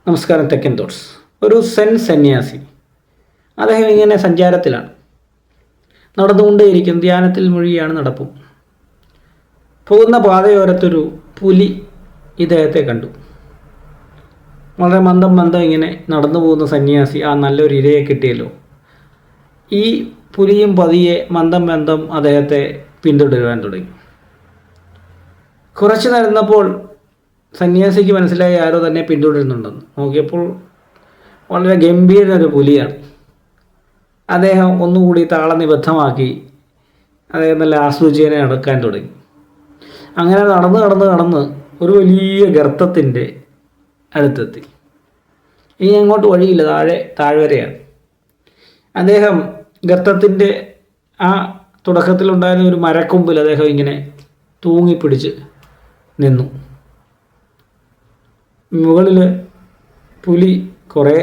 നമസ്കാരം. തെക്കൻ തോട്ട്സ്. ഒരു സന്യാസി അദ്ദേഹം ഇങ്ങനെ സഞ്ചാരത്തിലാണ്, നടന്നുകൊണ്ടേയിരിക്കും. ധ്യാനത്തിൽ മുഴുകിയാണ് നടപ്പും. പോകുന്ന പാതയോരത്തൊരു പുലി ഇദ്ദേഹത്തെ കണ്ടു. വളരെ മന്ദം ഇങ്ങനെ നടന്നു പോകുന്ന സന്യാസി ആ നല്ലൊരു ഇരയെ കിട്ടിയല്ലോ. ഈ പുലിയും പതിയെ മന്ദം അദ്ദേഹത്തെ പിന്തുടരുവാൻ തുടങ്ങി. കുറച്ച് നടന്നപ്പോൾ സന്യാസിക്ക് മനസ്സിലായി ആരോ തന്നെ പിന്തുടരുന്നുണ്ടെന്ന്. നോക്കിയപ്പോൾ വളരെ ഗംഭീരനൊരു പുലിയാണ്. അദ്ദേഹം ഒന്നുകൂടി താളനിബദ്ധമാക്കി അദ്ദേഹം നല്ല ആസ്വദിച്ചതിനെ നടക്കാൻ തുടങ്ങി. അങ്ങനെ നടന്ന് ഒരു വലിയ ഗർത്തത്തിൻ്റെ അടുത്തെത്തി. ഇനി അങ്ങോട്ട് വഴിയില്ല, താഴ്വരയാണ്. അദ്ദേഹം ഗർത്തത്തിൻ്റെ ആ തുടക്കത്തിലുണ്ടായിരുന്ന ഒരു മരക്കൊമ്പിൽ അദ്ദേഹം ഇങ്ങനെ തൂങ്ങിപ്പിടിച്ച് നിന്നു. മുകളിൽ പുലി കുറേ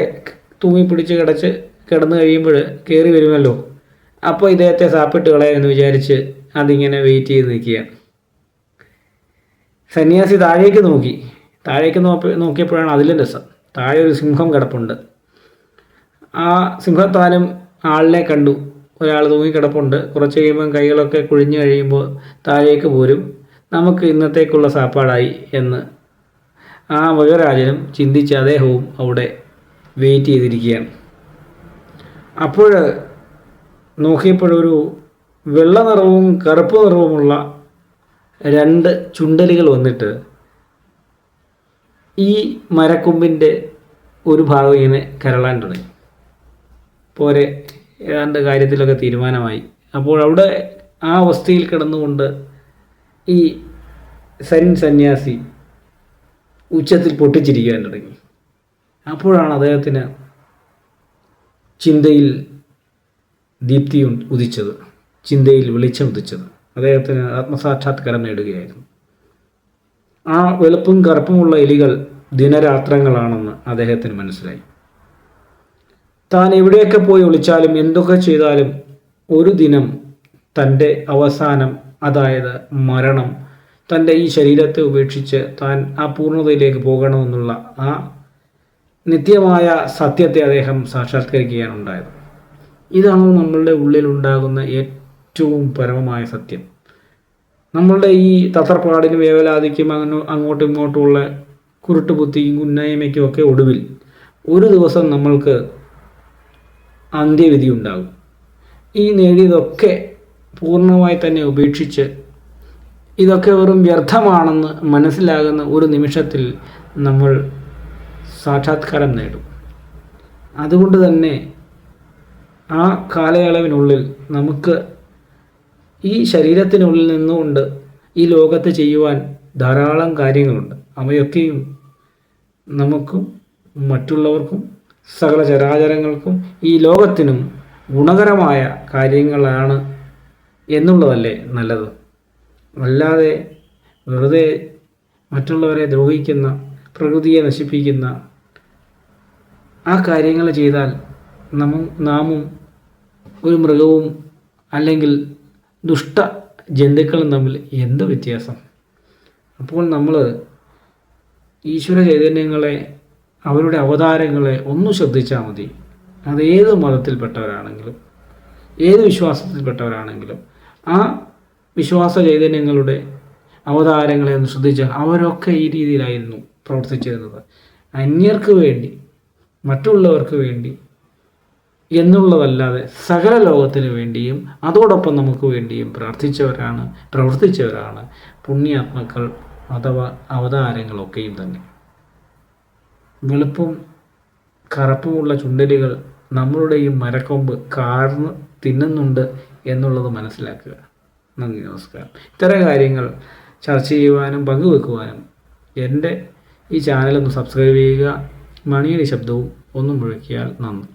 തൂങ്ങിപ്പിടിച്ച് കിടന്നു കഴിയുമ്പോൾ കയറി വരുമല്ലോ. അപ്പോൾ ഇദ്ദേഹത്തെ സാപ്പിട്ട് കളയാമെന്ന് വിചാരിച്ച് അതിങ്ങനെ വെയിറ്റ് ചെയ്ത് നിൽക്കുകയാണ്. സന്യാസി താഴേക്ക് നോക്കിയപ്പോഴാണ് അതിലും രസം. താഴെ ഒരു സിംഹം കിടപ്പുണ്ട്. ആ സിംഹത്താനും ആളിനെ കണ്ടു. ഒരാൾ തൂങ്ങിക്കിടപ്പുണ്ട്. കുറച്ച് കഴിയുമ്പം കൈകളൊക്കെ കുഴിഞ്ഞു കഴിയുമ്പോൾ താഴേക്ക് പോരും. നമുക്ക് ഇന്നത്തേക്കുള്ള സാപ്പാടായി എന്ന് ആ മൃഗരാജനും ചിന്തിച്ച് അദ്ദേഹവും അവിടെ വെയിറ്റ് ചെയ്തിരിക്കുകയാണ്. അപ്പോൾ നോക്കിയപ്പോഴൊരു വെള്ള നിറവും കറുപ്പ് നിറവുമുള്ള രണ്ട് ചുണ്ടലുകൾ വന്നിട്ട് ഈ മരക്കൊമ്പിൻ്റെ ഒരു ഭാഗം ഇങ്ങനെ കരളാൻ തുടങ്ങി. പോരെ, ഏതാണ്ട് കാര്യത്തിലൊക്കെ തീരുമാനമായി. അപ്പോൾ അവിടെ ആ അവസ്ഥയിൽ കിടന്നുകൊണ്ട് ഈ സന്യാസി ഉച്ചത്തിൽ പൊട്ടിച്ചിരിക്കാൻ തുടങ്ങി. അപ്പോഴാണ് അദ്ദേഹത്തിന് ചിന്തയിൽ ദീപ്തി ഉദിച്ചത്, ചിന്തയിൽ വെളിച്ചം ഉദിച്ചത്. അദ്ദേഹത്തിന് ആത്മസാക്ഷാത്കാരം നേടുകയായിരുന്നു. ആ വെളുപ്പും കറുപ്പുമുള്ള എലികൾ ദിനരാത്രങ്ങളാണെന്ന് അദ്ദേഹത്തിന് മനസ്സിലായി. താൻ എവിടെയൊക്കെ പോയി ഒളിച്ചാലും എന്തൊക്കെ ചെയ്താലും ഒരു ദിനം തൻ്റെ അവസാനം, അതായത് മരണം, തൻ്റെ ഈ ശരീരത്തെ ഉപേക്ഷിച്ച് താൻ ആ പൂർണ്ണതയിലേക്ക് പോകണമെന്നുള്ള ആ നിത്യമായ സത്യത്തെ അദ്ദേഹം സാക്ഷാത്കരിക്കുകയാണ് ഉണ്ടായത്. ഇതാണ് നമ്മളുടെ ഉള്ളിലുണ്ടാകുന്ന ഏറ്റവും പരമമായ സത്യം. നമ്മളുടെ ഈ തത്രപ്പാടിനും വേവലാതിക്കും അങ്ങോട്ടും ഇങ്ങോട്ടുമുള്ള കുരുട്ടുബുദ്ധിയും ഉന്നയമയ്ക്കും ഒക്കെ ഒടുവിൽ ഒരു ദിവസം നമ്മൾക്ക് അന്ത്യവിധി ഉണ്ടാകും. ഈ നേടിയതൊക്കെ പൂർണ്ണമായി തന്നെ ഉപേക്ഷിച്ച് ഇതൊക്കെ വെറും വ്യർത്ഥമാണെന്ന് മനസ്സിലാകുന്ന ഒരു നിമിഷത്തിൽ നമ്മൾ സാക്ഷാത്കാരം നേടും. അതുകൊണ്ട് തന്നെ ആ കാലയളവിനുള്ളിൽ നമുക്ക് ഈ ശരീരത്തിനുള്ളിൽ നിന്നുകൊണ്ട് ഈ ലോകത്ത് ചെയ്യുവാൻ ധാരാളം കാര്യങ്ങളുണ്ട്. അവയൊക്കെയും നമുക്കും മറ്റുള്ളവർക്കും സകല ചരാചരങ്ങൾക്കും ഈ ലോകത്തിനും ഗുണകരമായ കാര്യങ്ങളാണ് എന്നുള്ളതല്ലേ നല്ലത്. അല്ലാതെ വെറുതെ മറ്റുള്ളവരെ ദ്രോഹിക്കുന്ന, പ്രകൃതിയെ നശിപ്പിക്കുന്ന ആ കാര്യങ്ങൾ ചെയ്താൽ നാമും ഒരു മൃഗവും അല്ലെങ്കിൽ ദുഷ്ട ജന്തുക്കളും തമ്മിൽ എന്ത് വ്യത്യാസം? അപ്പോൾ നമ്മൾ ഈശ്വര ചൈതന്യങ്ങളെ, അവരുടെ അവതാരങ്ങളെ ഒന്ന് ശ്രദ്ധിച്ചാൽ മതി. അതേത് മതത്തിൽപ്പെട്ടവരാണെങ്കിലും ഏത് വിശ്വാസത്തിൽപ്പെട്ടവരാണെങ്കിലും ആ വിശ്വാസ ചൈതന്യങ്ങളുടെ അവതാരങ്ങളെ ഒന്ന് ശ്രദ്ധിച്ചാൽ അവരൊക്കെ ഈ രീതിയിലായിരുന്നു പ്രവർത്തിച്ചിരുന്നത്. അന്യർക്ക് വേണ്ടി, മറ്റുള്ളവർക്ക് വേണ്ടി എന്നുള്ളതല്ലാതെ സകല ലോകത്തിന് വേണ്ടിയും അതോടൊപ്പം നമുക്ക് വേണ്ടിയും പ്രവർത്തിച്ചവരാണ് പുണ്യാത്മാക്കൾ അഥവാ അവതാരങ്ങളൊക്കെയും തന്നെ. വെളുപ്പും കറുപ്പുമുള്ള ചുണ്ടലുകൾ നമ്മളുടെ ഈ മരക്കൊമ്പ് കാർന്ന് തിന്നുന്നുണ്ട് എന്നുള്ളത് മനസ്സിലാക്കുക. നന്ദി, നമസ്കാരം. ഇത്തരം കാര്യങ്ങൾ ചർച്ച ചെയ്യുവാനും പങ്കുവെക്കുവാനും എൻ്റെ ഈ ചാനലൊന്ന് സബ്സ്ക്രൈബ് ചെയ്യുക. മണിയുടെ ശബ്ദവും ഒന്ന് മുഴക്കിയാൽ നന്ദി.